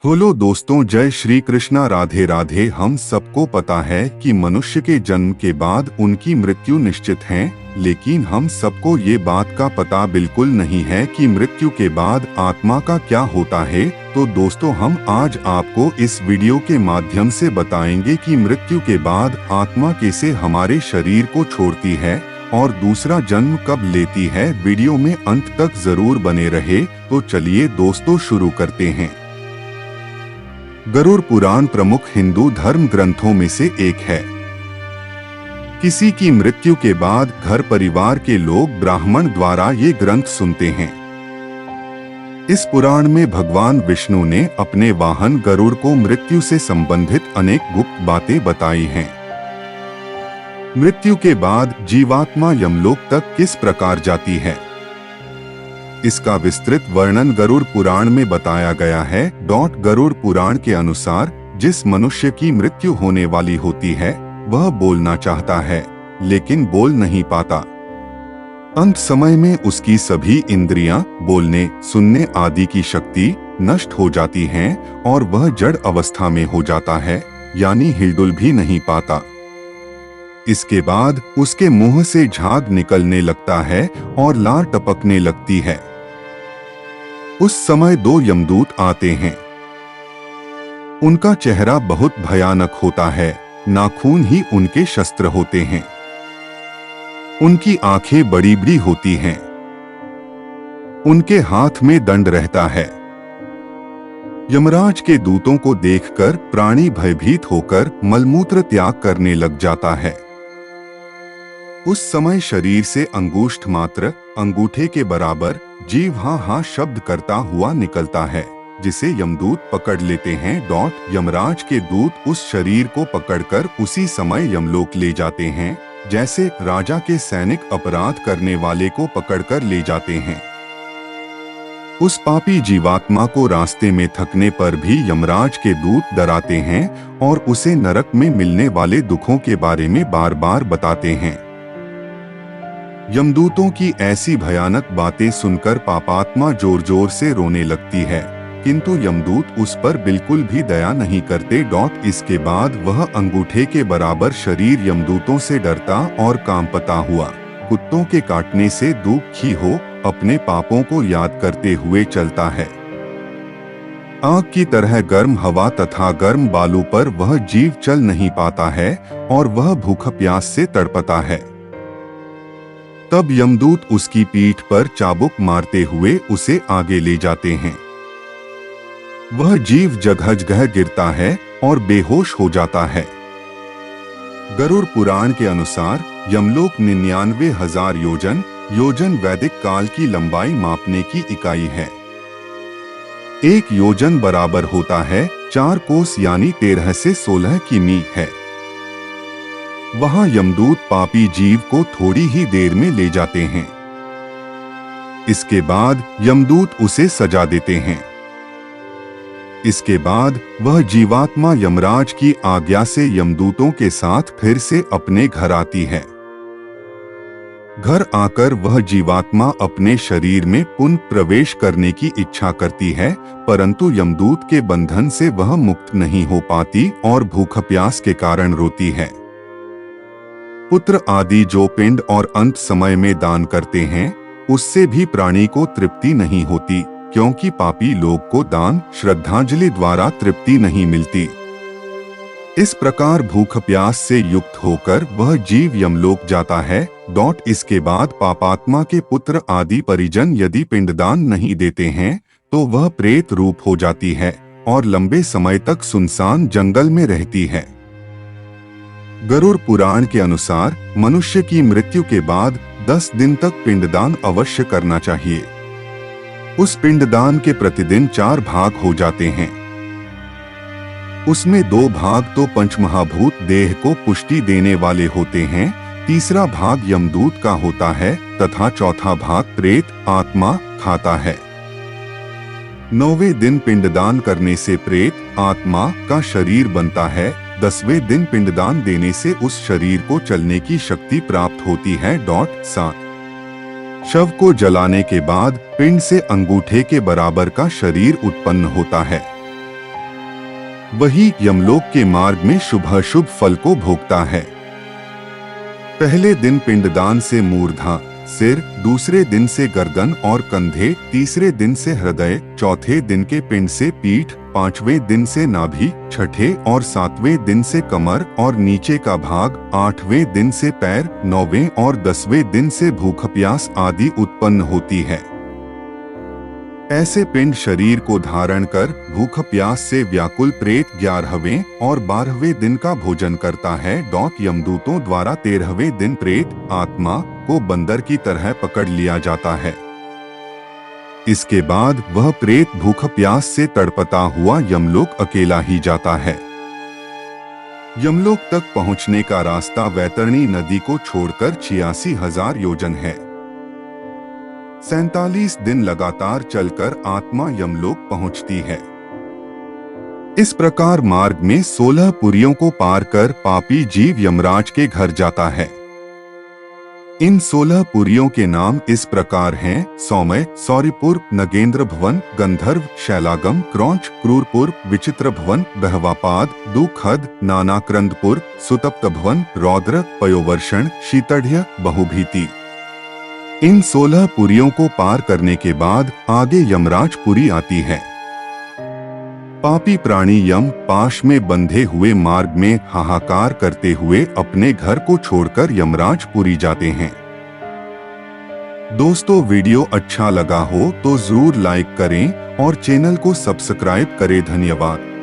बोलो दोस्तों, जय श्री कृष्णा, राधे राधे। हम सबको पता है कि मनुष्य के जन्म के बाद उनकी मृत्यु निश्चित है, लेकिन हम सबको ये बात का पता बिल्कुल नहीं है कि मृत्यु के बाद आत्मा का क्या होता है। तो दोस्तों, हम आज आपको इस वीडियो के माध्यम से बताएंगे कि मृत्यु के बाद आत्मा कैसे हमारे शरीर को छोड़ती है और दूसरा जन्म कब लेती है। वीडियो में अंत तक जरूर बने रहे। तो चलिए दोस्तों, शुरू करते हैं। गरुड़ पुराण प्रमुख हिंदू धर्म ग्रंथों में से एक है। किसी की मृत्यु के बाद घर परिवार के लोग ब्राह्मण द्वारा ये ग्रंथ सुनते हैं। इस पुराण में भगवान विष्णु ने अपने वाहन गरुड़ को मृत्यु से संबंधित अनेक गुप्त बातें बताई हैं। मृत्यु के बाद जीवात्मा यमलोक तक किस प्रकार जाती है, इसका विस्तृत वर्णन गरुड़ पुराण में बताया गया है। गरुड़ पुराण के अनुसार जिस मनुष्य की मृत्यु होने वाली होती है वह बोलना चाहता है लेकिन बोल नहीं पाता। अंत समय में उसकी सभी इंद्रियां, बोलने, सुनने आदि की शक्ति नष्ट हो जाती हैं और वह जड़ अवस्था में हो जाता है, यानी हिलडुल भी नहीं पाता। इसके बाद उसके मुंह से झाग निकलने लगता है और लार टपकने लगती है। उस समय दो यमदूत आते हैं। उनका चेहरा बहुत भयानक होता है, नाखून ही उनके शस्त्र होते हैं। उनकी आंखें बड़ी बड़ी होती हैं। उनके हाथ में दंड रहता है। यमराज के दूतों को देखकर प्राणी भयभीत होकर मलमूत्र त्याग करने लग जाता है। उस समय शरीर से अंगुष्ठ मात्र, अंगूठे के बराबर जीव हाँ हाँ शब्द करता हुआ निकलता है, जिसे यमदूत पकड़ लेते हैं। यमराज के दूत उस शरीर को पकड़कर उसी समय यमलोक ले जाते हैं, जैसे राजा के सैनिक अपराध करने वाले को पकड़कर ले जाते हैं। उस पापी जीवात्मा को रास्ते में थकने पर भी यमराज के दूत डराते हैं और उसे नरक में मिलने वाले दुखों के बारे में बार बार बताते हैं। यमदूतों की ऐसी भयानक बातें सुनकर पापात्मा जोर जोर से रोने लगती है, किंतु यमदूत उस पर बिल्कुल भी दया नहीं करते। इसके बाद वह अंगूठे के बराबर शरीर यमदूतों से डरता और कांपता हुआ, कुत्तों के काटने से दुखी हो, अपने पापों को याद करते हुए चलता है। आग की तरह गर्म हवा तथा गर्म बालू पर वह जीव चल नहीं पाता है और वह भूख प्यास से तड़पता है। तब यमदूत उसकी पीठ पर चाबुक मारते हुए उसे आगे ले जाते हैं। वह जीव जगह जगह गिरता है और बेहोश हो जाता है। गरुड़ पुराण के अनुसार यमलोक 99,000 योजन वैदिक काल की लंबाई मापने की इकाई है। एक योजन बराबर होता है 4 कोस, यानी 13 से 16 किमी है। वहां यमदूत पापी जीव को थोड़ी ही देर में ले जाते हैं। इसके बाद यमदूत उसे सजा देते हैं। इसके बाद वह जीवात्मा यमराज की आज्ञा से यमदूतों के साथ फिर से अपने घर आती है। घर आकर वह जीवात्मा अपने शरीर में पुनः प्रवेश करने की इच्छा करती है, परंतु यमदूत के बंधन से वह मुक्त नहीं हो पाती और भूख प्यास के कारण रोती है। पुत्र आदि जो पिंड और अंत समय में दान करते हैं, उससे भी प्राणी को तृप्ति नहीं होती, क्योंकि पापी लोग को दान श्रद्धांजलि द्वारा तृप्ति नहीं मिलती। इस प्रकार भूख प्यास से युक्त होकर वह जीव यमलोक जाता है। इसके बाद पापात्मा के पुत्र आदि परिजन यदि पिंडदान नहीं देते हैं तो वह प्रेत रूप हो जाती है और लंबे समय तक सुनसान जंगल में रहती है। गरुड़ पुराण के अनुसार मनुष्य की मृत्यु के बाद 10 दिन तक पिंडदान अवश्य करना चाहिए। उस पिंडदान के प्रतिदिन 4 भाग हो जाते हैं। उसमें 2 भाग तो पंचमहाभूत देह को पुष्टि देने वाले होते हैं, तीसरा भाग यमदूत का होता है तथा चौथा भाग प्रेत आत्मा खाता है। 9वें दिन पिंडदान करने से प्रेत आत्मा का शरीर बनता है। 10वें दिन पिंडदान देने से उस शरीर को चलने की शक्ति प्राप्त होती है। 7 शव को जलाने के बाद पिंड से अंगूठे के बराबर का शरीर उत्पन्न होता है। वही यमलोक के मार्ग में शुभ फल को भोगता है। पहले दिन पिंडदान से मूर्धा सिर, दूसरे दिन से गर्दन और कंधे, तीसरे दिन से हृदय, चौथे दिन के पिंड से पीठ, पांचवें दिन से नाभि, छठे और सातवें दिन से कमर और नीचे का भाग, आठवें दिन से पैर, नौवें और 10वें दिन से भूख प्यास आदि उत्पन्न होती है। ऐसे पिंड शरीर को धारण कर भूख प्यास से व्याकुल प्रेत 11वें और 12वें दिन का भोजन करता है। यमदूतों द्वारा 13वें दिन प्रेत आत्मा को बंदर की तरह पकड़ लिया जाता है। इसके बाद वह प्रेत भूख प्यास से तड़पता हुआ यमलोक अकेला ही जाता है। यमलोक तक पहुंचने का रास्ता वैतरणी नदी को छोड़कर 86,000 योजन है। 47 दिन लगातार चलकर आत्मा यमलोक पहुंचती है। इस प्रकार मार्ग में 16 पुरियों को पार कर पापी जीव यमराज के घर जाता है। इन 16 पुरियों के नाम इस प्रकार हैं: सौम्य, सौरिपुर, नगेंद्र भवन, गंधर्व, शैलागम, क्रौंच, क्रूरपुर, विचित्र भवन, बहवापाद, दुखद, नानाक्रंदपुर, सुतप्त भवन, रौद्र, पयोवर्षण, शीतढ़, बहुभीति। इन 16 पुरियों को पार करने के बाद आगे यमराज पुरी आती है। पापी प्राणी यम पाश में बंधे हुए मार्ग में हाहाकार करते हुए अपने घर को छोड़कर यमराज पुरी जाते हैं। दोस्तों, वीडियो अच्छा लगा हो तो जरूर लाइक करें और चैनल को सब्सक्राइब करें। धन्यवाद।